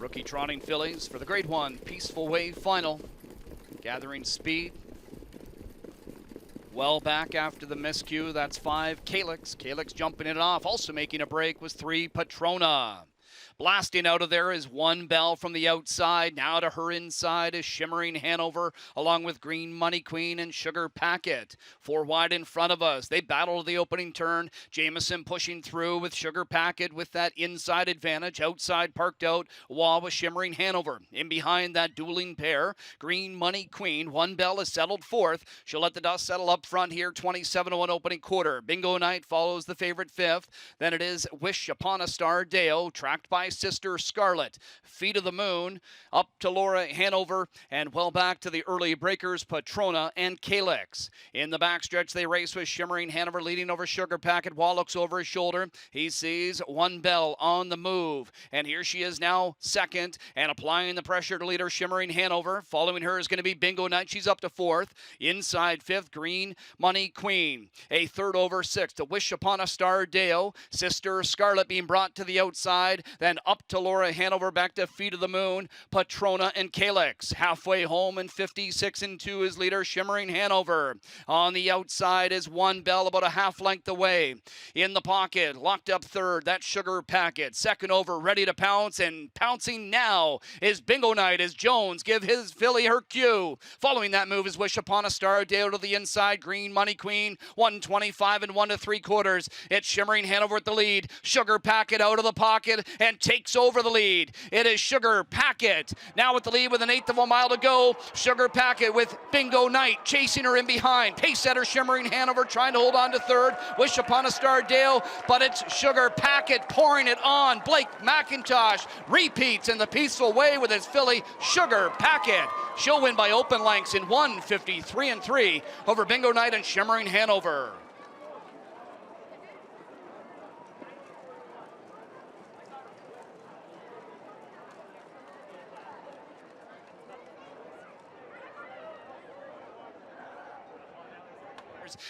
Rookie trotting fillies for the Grade 1 Peaceful Wave Final. Gathering speed. Well back after the miscue, that's 5, Calyx. Calyx jumping it off. Also making a break was 3, Patrona. Blasting out of there is 1 Bell from the outside. Now to her inside is Shimmering Hanover, along with Green Money Queen and Sugar Packet. 4 wide in front of us. They battle the opening turn. Jameson pushing through with Sugar Packet with that inside advantage. Outside parked out. Wah with Shimmering Hanover. In behind that dueling pair, Green Money Queen. 1 Bell is settled 4th. She'll let the dust settle up front here. 27-1 opening quarter. Bingo Night follows the favorite 5th. Then it is Wish Upon a Star Deo, tracked by Sister Scarlet. Feet of the Moon up to Laura Hanover, and well back to the early breakers, Patrona and Calyx. In the backstretch, they race with Shimmering Hanover leading over Sugar Packet. Wall looks over his shoulder. He sees 1 Bell on the move, and here she is now second and applying the pressure to leader Shimmering Hanover. Following her is going to be Bingo Night. She's up to 4th. Inside 5th, Green Money Queen. A third over 6th, to Wish Upon a Star Deo. Sister Scarlet being brought to the outside. Then up to Laura Hanover, back to Feet of the Moon, Patrona and Calyx. Halfway home and 56-2 is leader Shimmering Hanover. On the outside is 1 Bell about a half length away. In the pocket, locked up 3rd, that's Sugar Packet. Second over, ready to pounce, and pouncing now is Bingo Night as Jones give his filly her cue. Following that move is Wish Upon a Star Dale to the inside, Green Money Queen, 125 and 1 3/4. It's Shimmering Hanover at the lead. Sugar Packet out of the pocket and takes over the lead. It is Sugar Packet now with the lead with 1/8 of a mile to go. Sugar Packet with Bingo Night chasing her in behind. Pace setter Shimmering Hanover trying to hold on to 3rd. Wish Upon a Star Dale, but it's Sugar Packet pouring it on. Blake McIntosh repeats in the peaceful way with his filly Sugar Packet. She'll win by open lengths in 1:53 3 over Bingo Night and Shimmering Hanover.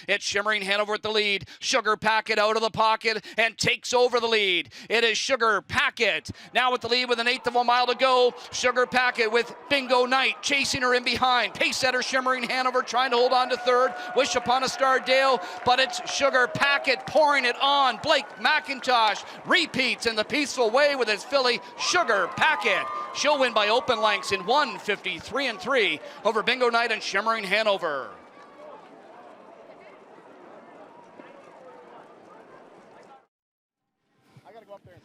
It's Shimmering Hanover at the lead. Sugar Packet out of the pocket and takes over the lead. It is Sugar Packet now with the lead with 1/8 of a mile to go. Sugar Packet with Bingo Night chasing her in behind. Pace setter Shimmering Hanover trying to hold on to 3rd. Wish Upon a Star Dale, but it's Sugar Packet pouring it on. Blake McIntosh repeats in the peaceful way with his filly Sugar Packet. She'll win by open lengths in 1:53 3 over Bingo Night and Shimmering Hanover.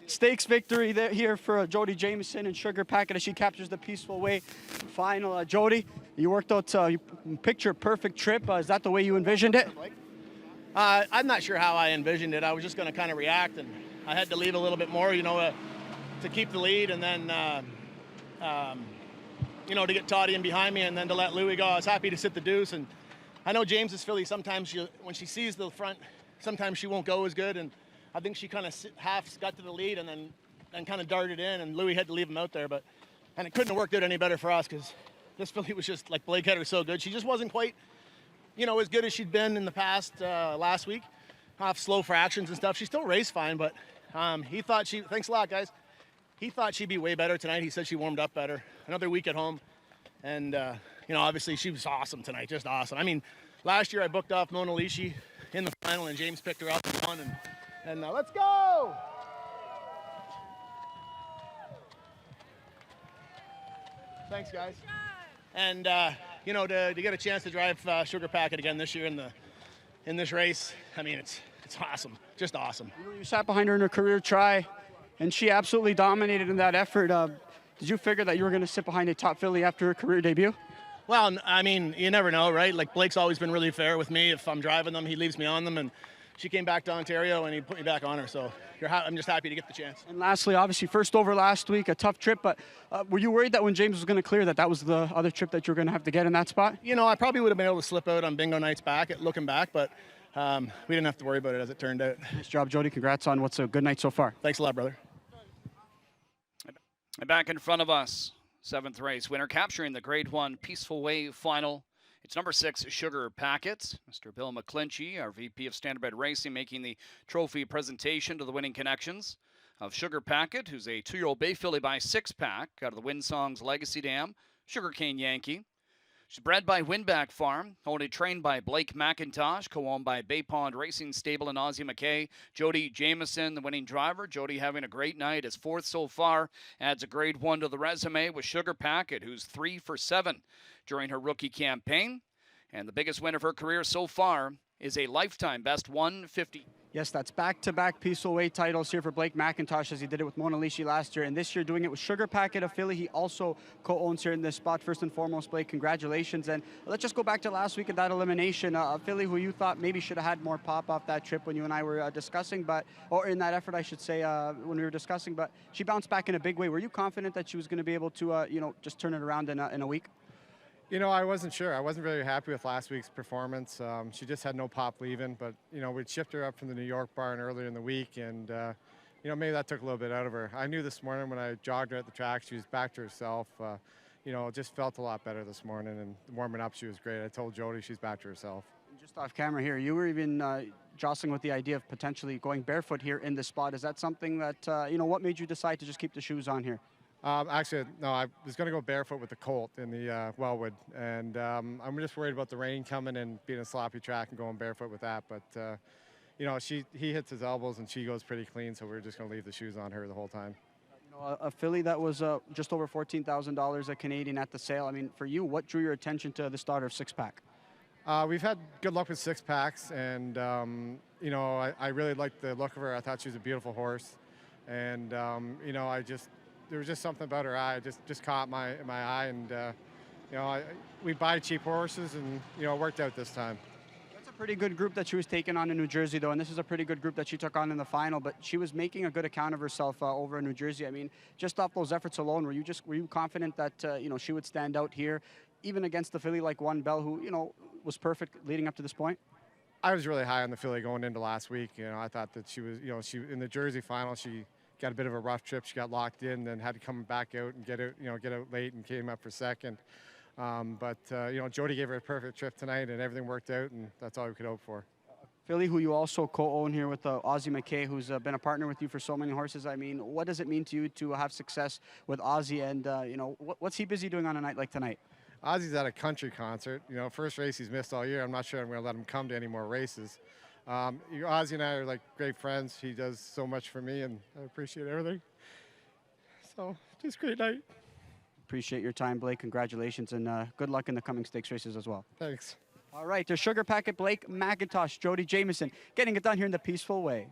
Stakes victory there here for Jody Jameson and Sugar Packet as she captures the Peaceful Way final. Jody, you worked out you picture perfect trip. Is that the way you envisioned it? I'm not sure how I envisioned it. I was just going to kind of react, and I had to leave a little bit more, to keep the lead, and then, to get Toddy in behind me, and then to let Louie go. I was happy to sit the deuce, and I know James's filly, sometimes when she sees the front, sometimes she won't go as good, and I think she kind of half got to the lead and then kind of darted in, and Louie had to leave him out there. And it couldn't have worked out any better for us because this filly was just like Blake had her so good. She just wasn't quite, as good as she'd been in the past last week. Off slow fractions and stuff. She still raced fine, but he thought thanks a lot, guys. He thought she'd be way better tonight. He said she warmed up better. Another week at home. And, obviously she was awesome tonight, just awesome. I mean, last year I booked off Mona Lisa in the final, and James picked her up and won. And let's go! Thanks, guys. And to get a chance to drive Sugar Packet again this year in this race, I mean, it's awesome, just awesome. You sat behind her in her career try, and she absolutely dominated in that effort. Did you figure that you were going to sit behind a top filly after her career debut? Well, I mean, you never know, right? Like, Blake's always been really fair with me. If I'm driving them, he leaves me on them, and she came back to Ontario and he put me back on her, so I'm just happy to get the chance. And lastly, obviously, first over last week, a tough trip, but were you worried that when James was going to clear that was the other trip that you were going to have to get in that spot? I probably would have been able to slip out on Bingo Night's back, looking back, but we didn't have to worry about it as it turned out. Nice job, Jody. Congrats on what's a good night so far. Thanks a lot, brother. Back in front of us, 7th race winner capturing the Grade 1 Peaceful Wave final. It's number 6, Sugar Packet. Mr. Bill McClinchy, our VP of Standardbred Racing, making the trophy presentation to the winning connections. of Sugar Packet, who's a 2-year-old bay filly by 6-pack out of the Windsong's Legacy Dam, Sugarcane Yankee. She's bred by Winback Farm, only trained by Blake McIntosh, co-owned by Bay Pond Racing Stable and Ozzie McKay. Jody Jameson, the winning driver. Jody having a great night, is 4th so far. Adds a grade 1 to the resume with Sugar Packet, who's 3 for 7 during her rookie campaign. And the biggest win of her career so far is a lifetime best 150. Yes, that's back-to-back Peaceful Way titles here for Blake McIntosh, as he did it with Mona Lisa last year, and this year doing it with Sugar Packet, a filly he also co-owns here in this spot. First and foremost, Blake, congratulations. And let's just go back to last week at that elimination, a filly who you thought maybe should have had more pop off that trip when you and I were discussing, or in that effort, I should say, when we were discussing, but she bounced back in a big way. Were you confident that she was going to be able to, just turn it around in a week? You know, I wasn't sure. I wasn't very happy with last week's performance. She just had no pop leaving, but, we'd shipped her up from the New York barn earlier in the week, and, maybe that took a little bit out of her. I knew this morning when I jogged her at the track, she was back to herself. Just felt a lot better this morning, and warming up, she was great. I told Jody she's back to herself. Just off camera here, you were even jostling with the idea of potentially going barefoot here in this spot. Is that something that, what made you decide to just keep the shoes on here? Actually, no, I was going to go barefoot with the colt in the Wellwood, and I'm just worried about the rain coming and being a sloppy track and going barefoot with that. But, he hits his elbows and she goes pretty clean, so we're just going to leave the shoes on her the whole time. A filly that was just over $14,000 a Canadian at the sale. I mean, for you, what drew your attention to the starter of 6-pack? We've had good luck with 6-packs, and, I really liked the look of her. I thought she was a beautiful horse, and, there was just something about her eye. Just caught my eye, and we buy cheap horses, and it worked out this time. That's a pretty good group that she was taking on in New Jersey, though, and this is a pretty good group that she took on in the final. But she was making a good account of herself over in New Jersey. I mean, just off those efforts alone, were you confident that she would stand out here, even against the filly like One Bell, who was perfect leading up to this point? I was really high on the filly going into last week. I thought that she was, she in the Jersey final, she got a bit of a rough trip. She got locked in, then had to come back out and get out late, and came up for second. But Jody gave her a perfect trip tonight, and everything worked out, and that's all we could hope for. Filly, who you also co-own here with Ozzie McKay, who's been a partner with you for so many horses. I mean, what does it mean to you to have success with Ozzie, and what's he busy doing on a night like tonight? Ozzie's at a country concert. First race he's missed all year. I'm not sure I'm going to let him come to any more races. Ozzie and I are like great friends. He does so much for me, and I appreciate everything. So, just great night. Appreciate your time, Blake. Congratulations, and good luck in the coming stakes races as well. Thanks. All right, there's Sugar Packet, Blake McIntosh, Jody Jameson, getting it done here in the Peaceful Way.